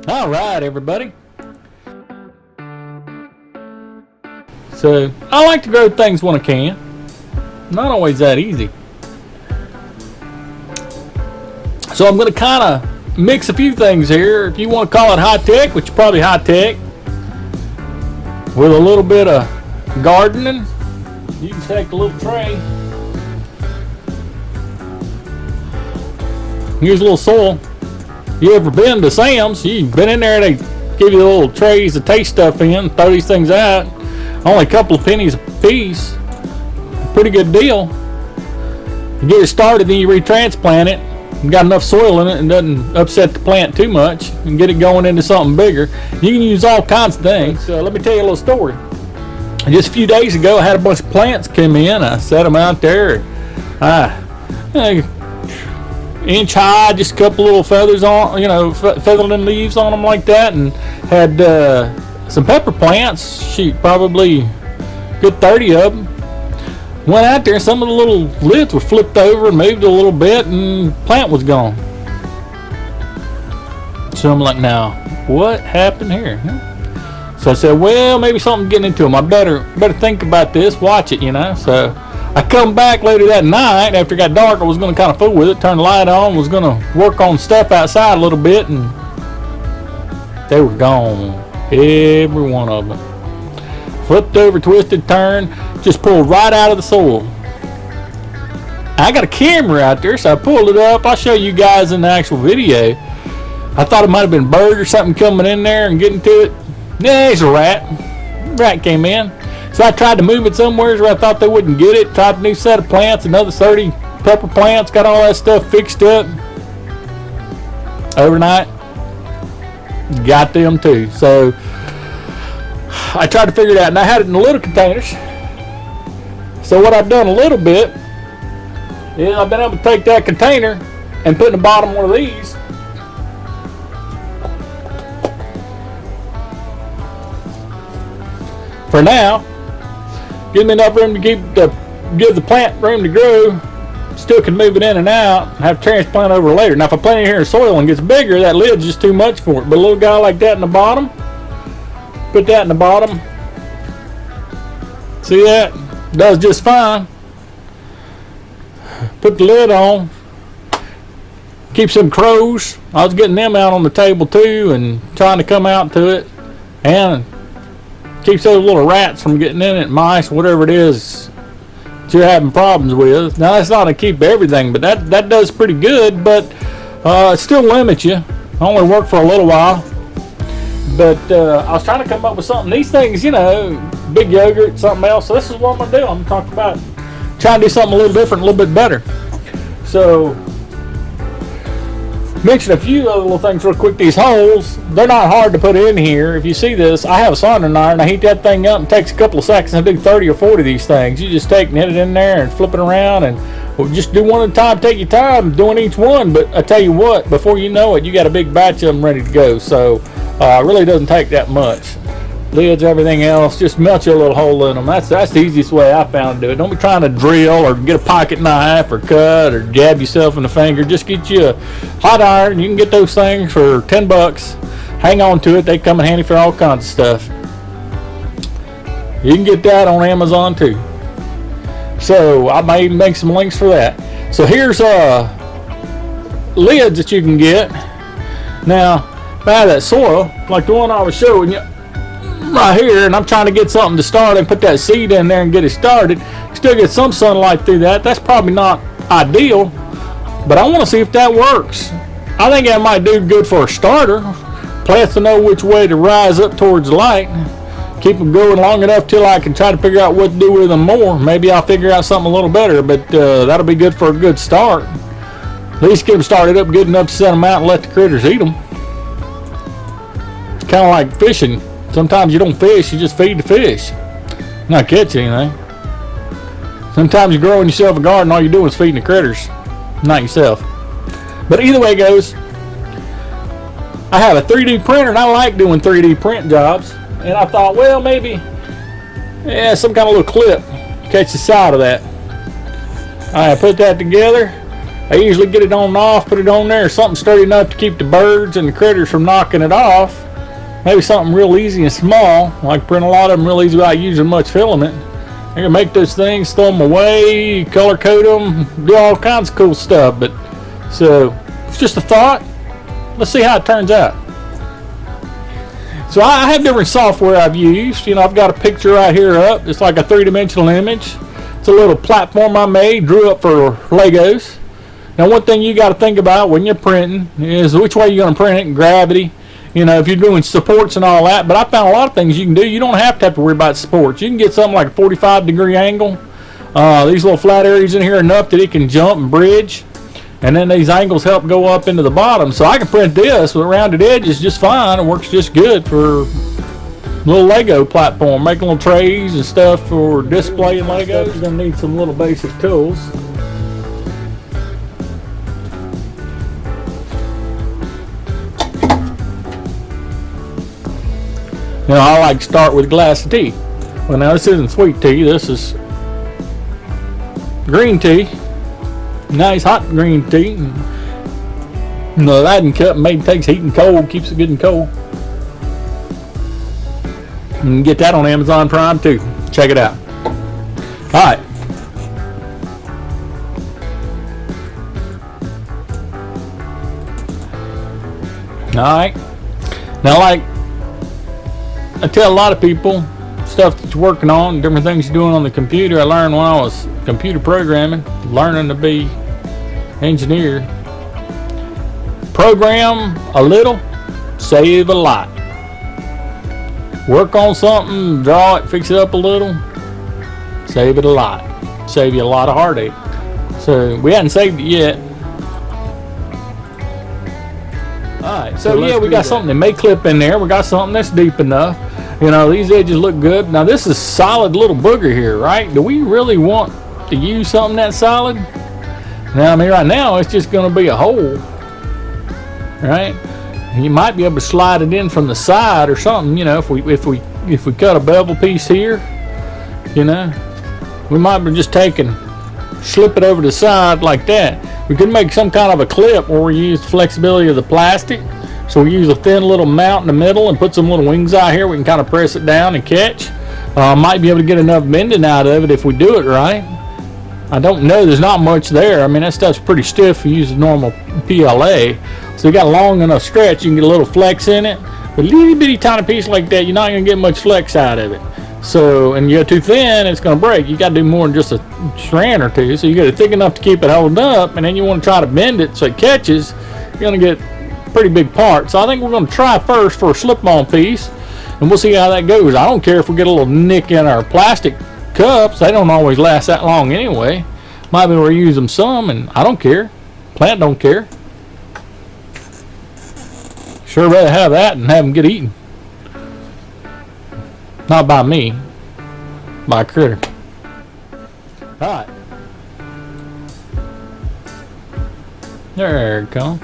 All right, everybody. So, I like to grow things when I can. Not always that easy. So I'm going to kind of mix a few things here. If you want to call it high tech, which is probably high tech, with a little bit of gardening. You can take a little tray. Here's a little soil. You ever been to Sam's? You've been in there, they give you the little trays to taste stuff in, throw these things out. Only a couple of pennies a piece. Pretty good deal. You get it started, then you retransplant it. You got enough soil in it and doesn't upset the plant too much, and get it going into something bigger. You can use all kinds of things. So let me tell you a little story. Just a few days ago, I had a bunch of plants come in. I set them out there. Inch high, just a couple little feathers on, feathered leaves on them like that, and had some pepper plants. Shoot, probably good 30 of them. Went out there, and some of the little lids were flipped over and moved a little bit, and the plant was gone. So I'm like, now, what happened here? So I said, well, maybe something's getting into them. I better think about this, watch it, So I come back later that night after it got dark. I was going to kind of fool with it, turn the light on, was going to work on stuff outside a little bit, and they were gone. Every one of them. Flipped over, twisted, turned, just pulled right out of the soil. I got a camera out there, so I pulled it up. I'll show you guys in the actual video. I thought it might have been a bird or something coming in there and getting to it. Yeah, it's a rat. Rat came in. So I tried to move it somewhere where I thought they wouldn't get it. Tried a new set of plants, another 30 pepper plants, got all that stuff fixed up. Overnight, got them too. So I tried to figure it out, and I had it in little containers. So what I've done a little bit is I've been able to take that container and put in the bottom one of these. For now, give me enough room to give the plant room to grow. Still can move it in and out and have transplant over later. Now if I plant it here in soil and gets bigger, that lid's just too much for it. But a little guy like that in the bottom, put that in the bottom. See that? Does just fine. Put the lid on. Keep some crows. I was getting them out on the table too and trying to come out to it. And keeps those little rats from getting in it, mice, whatever it is that you're having problems with. Now that's not to keep everything, but that does pretty good, but it still limits you. Only work for a little while. But I was trying to come up with something. These things, big yogurt, something else. So this is what I'm going to do. I'm going to talk about trying to do something a little different, a little bit better. So mention a few other little things real quick. These holes, they're not hard to put in here. If you see this, I have a soldering iron. I heat that thing up. It takes a couple of seconds. I do 30 or 40 of these things. You just take and hit it in there and flip it around, and just do one at a time. Take your time doing each one. But I tell you what, before you know it, you got a big batch of them ready to go. So it really doesn't take that much. Lids, everything else, just melt your little hole in them. That's the easiest way I found to do it. Don't be trying to drill or get a pocket knife or cut or jab yourself in the finger. Just get you a hot iron. You can get those things for $10. Hang on to it. They come in handy for all kinds of stuff. You can get that on Amazon too. So I may even make some links for that. So here's lids that you can get. Now, by that soil, like the one I was showing you right here, and I'm trying to get something to start and put that seed in there and get it started. Still get some sunlight through that. That's probably not ideal, but I want to see if that works. I think that might do good for a starter. Plants to know which way to rise up towards the light. Keep them going long enough till I can try to figure out what to do with them more. Maybe I'll figure out something a little better, but that'll be good for a good start. At least get them started up good enough to set them out and let the critters eat them. It's kind of like fishing. Sometimes you don't fish, you just feed the fish. Not catch anything. Sometimes you're growing yourself a garden, all you're doing is feeding the critters, not yourself. But either way it goes, I have a 3D printer, and I like doing 3D print jobs. And I thought, well, maybe, some kind of little clip catch the side of that. I put that together, I usually get it on and off, put it on there, something sturdy enough to keep the birds and the critters from knocking it off. Maybe something real easy and small. I can print a lot of them real easy without using much filament. I can make those things, throw them away, color code them, do all kinds of cool stuff. But so it's just a thought. Let's see how it turns out. So I have different software I've used. I've got a picture right here up. It's like a three-dimensional image. It's a little platform I made, drew up for Legos. Now, one thing you got to think about when you're printing is which way you're going to print it, and gravity. If you're doing supports and all that. But I found a lot of things you can do. You don't have to worry about supports. You can get something like a 45-degree angle. These little flat areas in here are enough that it can jump and bridge. And then these angles help go up into the bottom. So I can print this with rounded edges just fine. It works just good for little Lego platform. Making little trays and stuff for displaying Legos. You're going to need some little basic tools. I like to start with a glass of tea. Well, now this isn't sweet tea. This is green tea. Nice hot green tea. The Aladdin cup made takes heat and cold, keeps it good and cold. You can get that on Amazon Prime too. Check it out. Alright. Alright. Now, like I tell a lot of people, stuff that you're working on, different things you're doing on the computer. I learned when I was computer programming, learning to be engineer. Program a little, save a lot. Work on something, draw it, fix it up a little, save it a lot. Save you a lot of heartache. So we hadn't saved it yet. Alright, so yeah, we got something that may clip in there. We got something that's deep enough. These edges look good. Now this is solid little booger here, right? Do we really want to use something that solid? Now, right now it's just going to be a hole, right? You might be able to slide it in from the side or something. If we cut a bevel piece here, we might be just slip it over the side like that. We could make some kind of a clip where we use the flexibility of the plastic. So we use a thin little mount in the middle and put some little wings out here. We can kind of press it down and catch. Might be able to get enough bending out of it if we do it right. I don't know. There's not much there. I mean, that stuff's pretty stiff if you use a normal PLA. So you got a long enough stretch, you can get a little flex in it. But a little bitty tiny piece like that, you're not going to get much flex out of it. So, and you go too thin, it's going to break. You got to do more than just a strand or two. So you get it thick enough to keep it holding up, and then you want to try to bend it so it catches. You're going to get pretty big part. So I think we're going to try first for a slip-on piece, and we'll see how that goes. I don't care if we get a little nick in our plastic cups. They don't always last that long anyway. Might be able to reuse them some, and I don't care. Plant don't care. Sure rather have that than have them get eaten. Not by me, by a critter. Alright. There it comes.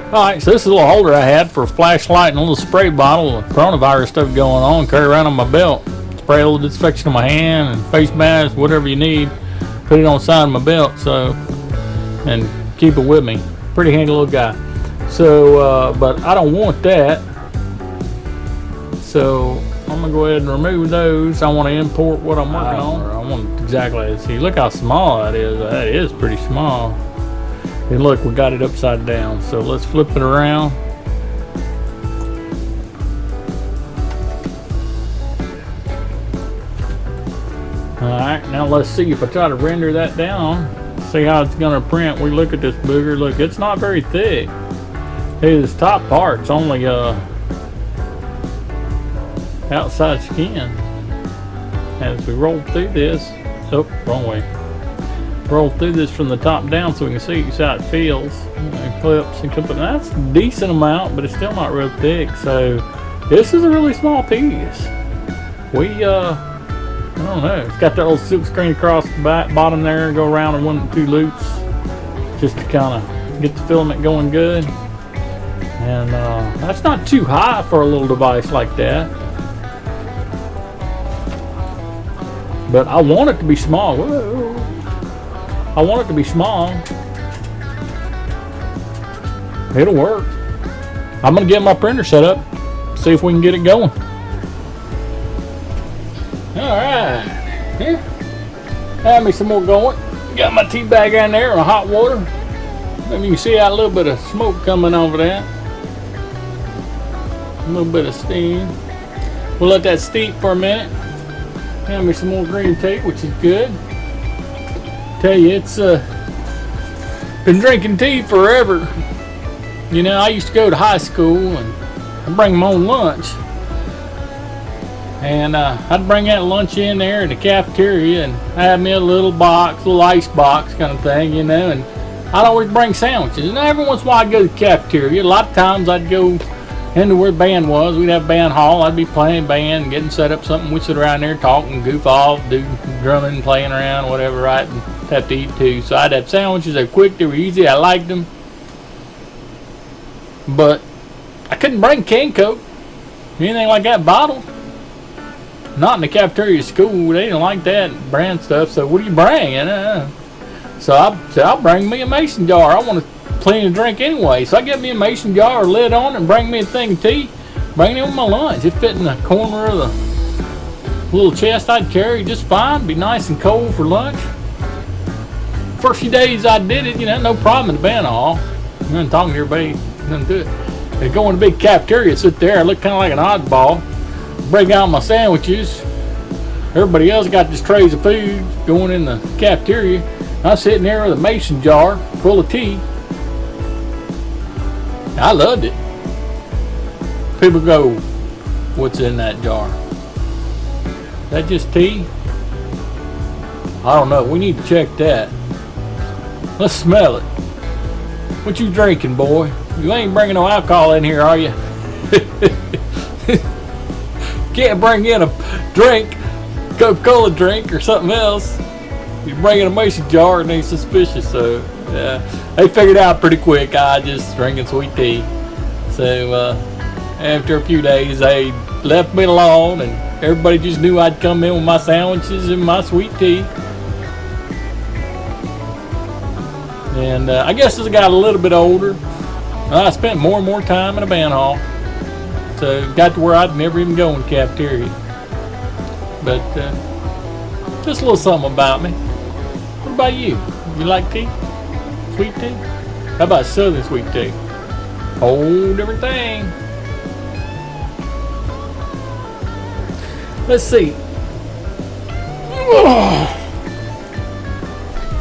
Alright, so this is a little holder I had for a flashlight and a little spray bottle of coronavirus stuff going on. Carry around on my belt. Spray a little disinfection on my hand and face mask, whatever you need. Put it on the side of my belt, so, and keep it with me. Pretty handy little guy. So, but I don't want that. So I'm gonna go ahead and remove those. I want to import what I'm working on. I want exactly. See, look how small that is. That is pretty small. And look, we got it upside down. So let's flip it around. Alright, now let's see if I try to render that down. See how it's gonna print. We look at this booger. Look, it's not very thick. Hey, this top part's only outside skin. As we roll through this, oh, wrong way. Roll through this from the top down so we can see how it feels. And clips and clip it. That's a decent amount, but it's still not real thick. So this is a really small piece. We I don't know. It's got that little silk screen across the bottom there. Go around in 1 and 2 loops, just to kind of get the filament going good. And that's not too high for a little device like that. But I want it to be small. Whoa. I want it to be small. It'll work. I'm gonna get my printer set up, see if we can get it going. All right, here, have me some more going. Got my tea bag in there with hot water. Maybe you can see out a little bit of smoke coming over that. A little bit of steam. We'll let that steep for a minute. Have me some more green tea, which is good. Tell you, it's been drinking tea forever. You know, I used to go to high school and I'd bring my own lunch. And I'd bring that lunch in there in the cafeteria and have me a little box, little ice box kind of thing, you know, and I'd always bring sandwiches. And every once in a while I'd go to the cafeteria. A lot of times I'd go into where the band was. We'd have band hall. I'd be playing band, getting set up something. We'd sit around there, talking, goof off, do drumming, playing around, whatever, right? And have to eat too. So I'd have sandwiches. They were quick, they were easy. I liked them. But I couldn't bring canned Coke, anything like that, bottled. Not in the cafeteria school. They didn't like that brand stuff. So what do you bring? So I said, I'll bring me a mason jar. I want to plenty to drink anyway. So I get me a mason jar, lid on it, and bring me a thing of tea. Bring it with my lunch. It fit in the corner of the little chest I'd carry just fine. Be nice and cold for lunch. First few days I did it, you know, no problem in the band hall. I'm talking to everybody, nothing to it. They go in the big cafeteria, sit there. I look kind of like an oddball. Break out my sandwiches. Everybody else got just trays of food going in the cafeteria. I'm sitting there with a mason jar full of tea. I loved it. People go, what's in that jar? Is that just tea? I don't know. We need to check that. Let's smell it. What you drinking, boy? You ain't bringing no alcohol in here, are you? Can't bring in a drink, Coca-Cola drink or something else. You bring in a mason jar and they suspicious. So yeah, they figured out pretty quick I just drinking sweet tea. So after a few days, they left me alone, and everybody just knew I'd come in with my sandwiches and my sweet tea. And I guess as I got a little bit older, I spent more and more time in a band hall. So got to where I'd never even go in the cafeteria. But just a little something about me. What about you? You like tea? Sweet tea? How about southern sweet tea? Whole different thing. Let's see.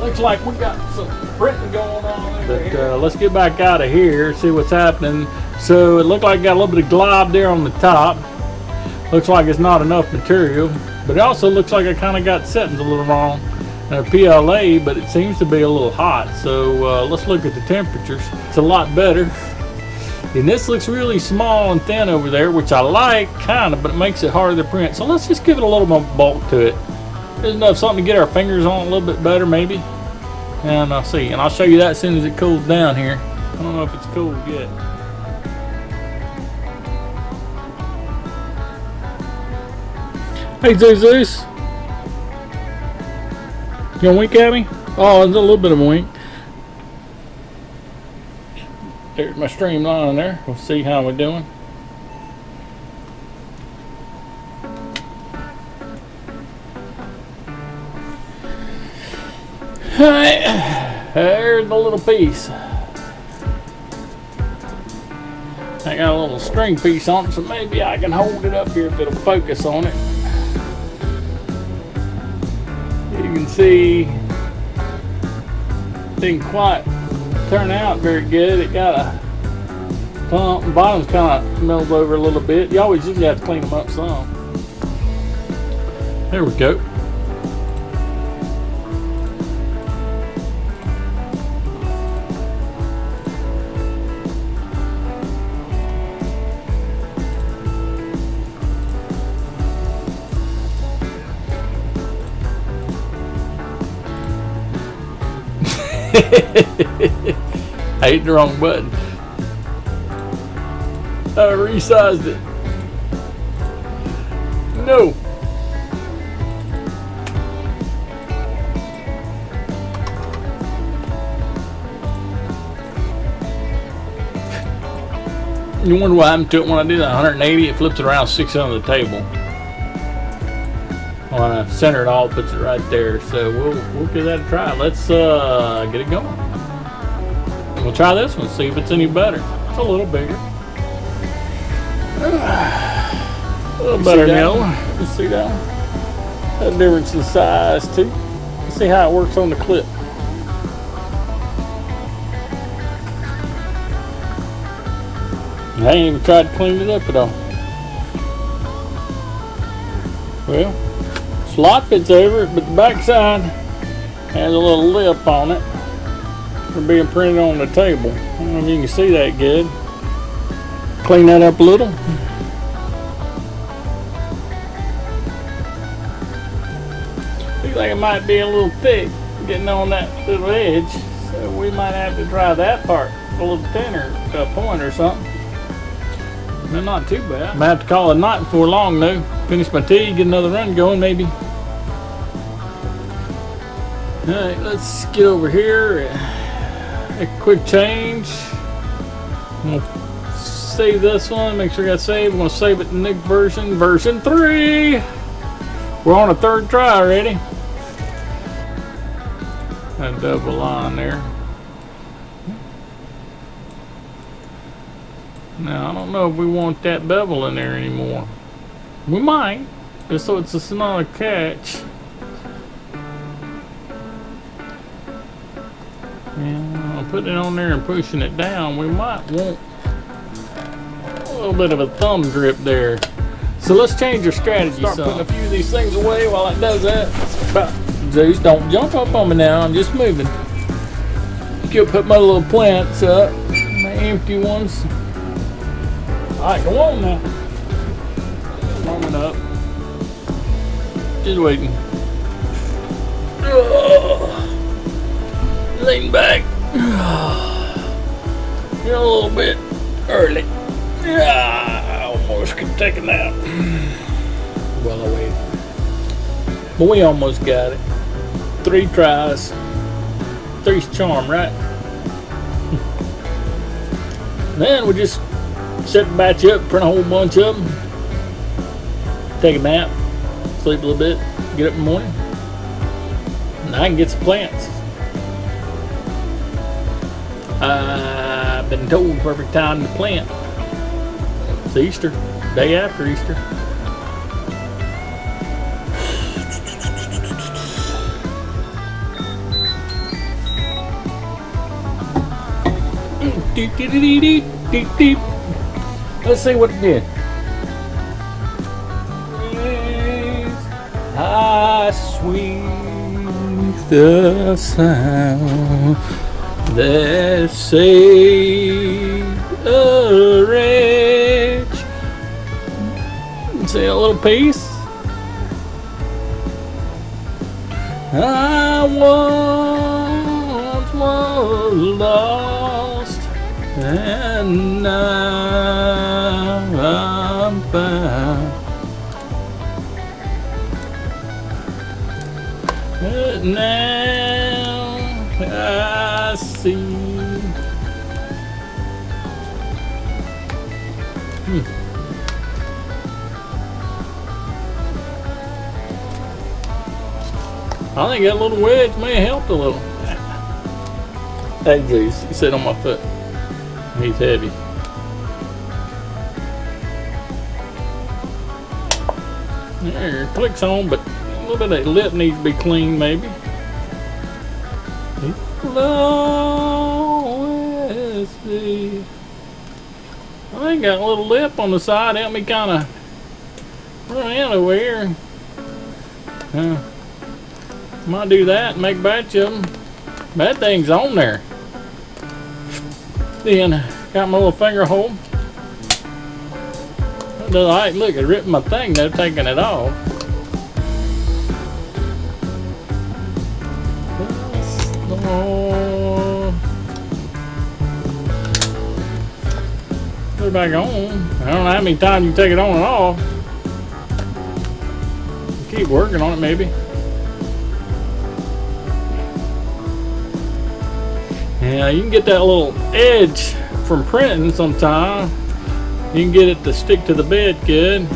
Looks like we got some printing going on over here. Let's get back out of here, see what's happening. So it looked like it got a little bit of glob there on the top. Looks like it's not enough material, but it also looks like I kind of got settings a little wrong. PLA, but it seems to be a little hot. So let's look at the temperatures. It's a lot better. And this looks really small and thin over there, which I like, kind of, but it makes it harder to print. So let's just give it a little more bulk to it. There's enough something to get our fingers on a little bit better, maybe. And I'll see. And I'll show you that as soon as it cools down here. I don't know if it's cooled yet. Hey, Zeus. You gonna wink at me? Oh, there's a little bit of a wink. There's my streamline there. We'll see how we're doing. Alright, there's the little piece. I got a little string piece on it, so maybe I can hold it up here if it'll focus on it. You can see it didn't quite turn out very good. It got a clump. The bottom's kind of milled over a little bit. You always usually have to clean them up some. There we go. I hit the wrong button. I resized it. No. You wonder what happened to it when I did that 180. It flips it around 6 under the table. When I center it all, puts it right there. So we'll give that a try. Let's get it going. We'll try this one, see if it's any better. It's a little bigger. A little better now. You see that one? That difference in size too. Let's see how it works on the clip. I ain't even tried to clean it up at all. Well, slot fits over it, but the back side has a little lip on it for being printed on the table. I don't know if you can see that good. Clean that up a little. Looks like it might be a little thick getting on that little edge, so we might have to try that part a little thinner to a point or something. They're not too bad. I might have to call it a night before long though. Finish my tea, get another run going maybe. Alright, let's get over here. A quick change. I'm gonna save this one, make sure I got saved. I'm gonna save it in the new version, version 3. We're on a 3rd try already. A double line there. Now, I don't know if we want that bevel in there anymore. We might, just so it's a smaller catch. And I'm putting it on there and pushing it down. We might want a little bit of a thumb grip there. So let's change our strategy. Start putting a few of these things away while it does that. Zeus, don't jump up on me now. I'm just moving. I'll put my little plants up, my empty ones. Alright, go on now. Warming up. Just waiting. Lean back. You're a little bit early. I almost could take a nap. Well, I waited. But we almost got it. 3 tries. 3's charm, right? Then we just set the batch up, print a whole bunch of them, take a nap, sleep a little bit, get up in the morning, and I can get some plants. I've been told perfect time to plant. It's Easter, day after Easter. Let's see what it did. How sweet the sound that saved a wretch. See a little piece. I once was lost, and now I'm found. But now I see. I think that little wedge may have helped a little. Hey, geez, he sit on my foot. He's heavy. There, it clicks on, but a little bit of that lip needs to be cleaned, maybe. With thee. I think got a little lip on the side. Help me kind of run out over here. Might do that and make a batch of them. That thing's on there. Then got my little finger hole. Alright, look, it ripped my thing. They're taking it off. Put it back on. I don't know how many times you take it on and off. Keep working on it, maybe. Yeah, you can get that little edge from printing sometime. you can get it to stick to the bed good.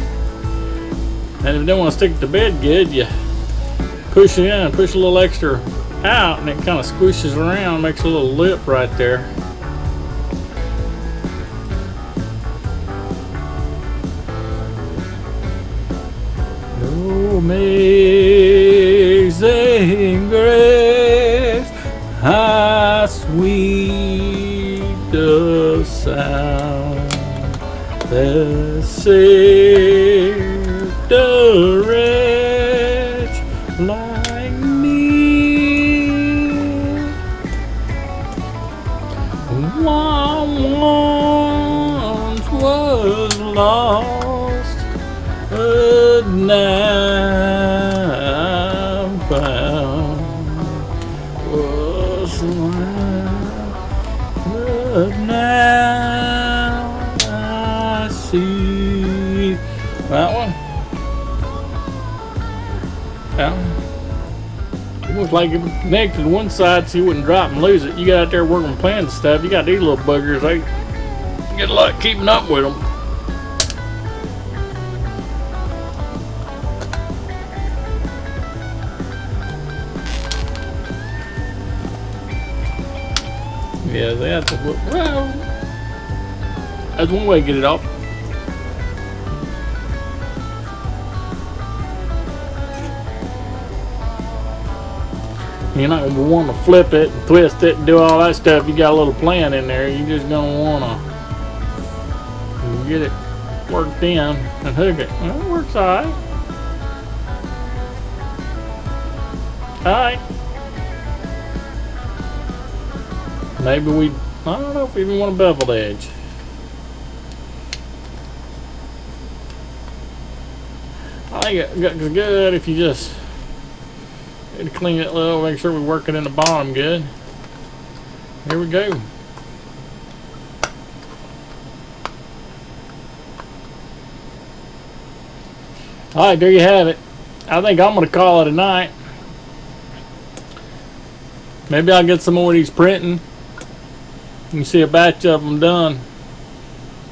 And if you don't want to stick to the bed good, you push it in, push a little extra out, and it kind of squishes around, makes a little lip right there. Oh, amazing grace, how sweet the sound that saved a wretch like me. Once was lost, but now I'm found. Was lost, but now I see. That one? That one? It looks like it was connected to one side so you wouldn't drop and lose it. You got out there working with plans and stuff. You got these little buggers. They get a lot keeping up with them. Yeah, they have to. Well, that's one way to get it off. You're not going to want to flip it and twist it and do all that stuff. You got a little plan in there. You're just going to want to get it worked in and hook it. Well, it works all right. All right. Maybe I don't know if we even want a beveled edge. I think it's good if you just clean it a little, make sure we work it in the bottom good. Here we go. Alright, there you have it. I think I'm going to call it a night. Maybe I'll get some more of these printing. You can see a batch of them done.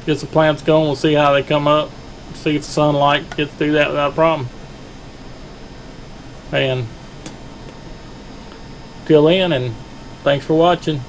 Get some plants going. We'll see how they come up. See if the sunlight gets through that without a problem. And till then, and thanks for watching.